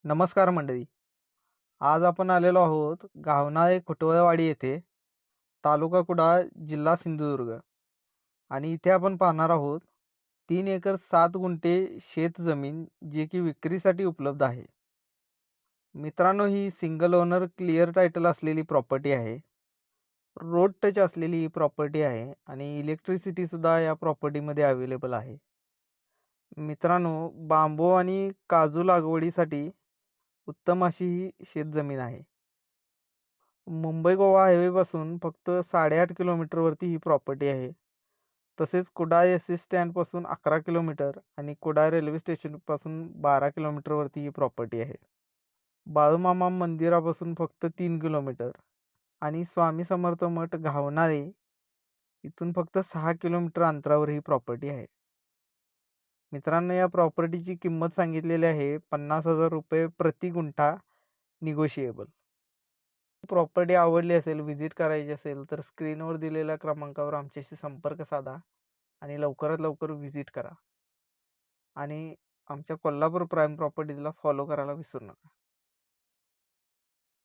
नमस्कार मंडळी. आज आपण आलेलो आहोत गावनाळे खुटवळवाडी येथे, तालुका कुडाळ, जिल्हा सिंधुदुर्ग आणि इथे आपण पाहणार आहोत 3 एकर 7 गुंठे शेत जमीन जी की विक्रीसाठी उपलब्ध आहे. मित्रांनो, ही सिंगल ओनर क्लिअर टायटल असलेली प्रॉपर्टी आहे. रोड टच असलेली ही प्रॉपर्टी आहे आणि इलेक्ट्रिसिटी सुद्धा या प्रॉपर्टीमध्ये अवेलेबल आहे. मित्रांनो, बांबू आणि काजू लागवडीसाठी उत्तम अशी ही शेतजमीन आहे. मुंबई गोवा हायवेपासून फक्त 8.5 किलोमीटरवरती ही प्रॉपर्टी आहे. तसेच कुडाळ एस.टी. स्टँडपासून 11 किलोमीटर आणि कुडाळ रेल्वे स्टेशनपासून 12 किलोमीटरवरती ही प्रॉपर्टी आहे. बाळूमामा मंदिरापासून फक्त 3 किलोमीटर आणि स्वामी समर्थ मठ घावनाळे इथून फक्त 6 किलोमीटर अंतरावर ही प्रॉपर्टी आहे. मित्रांनो, या प्रॉपर्टीची किंमत सांगितलेली आहे ₹50,000 प्रति गुंठा, निगोशिएबल. प्रॉपर्टी आवडली असेल, व्हिजिट करायची असेल, तर स्क्रीनवर दिलेल्या क्रमांकावर आमच्याशी संपर्क साधा आणि लवकरात लवकर व्हिजिट करा आणि आमच्या कोल्हापूर प्राईम प्रॉपर्टीजला फॉलो करायला विसरू नका.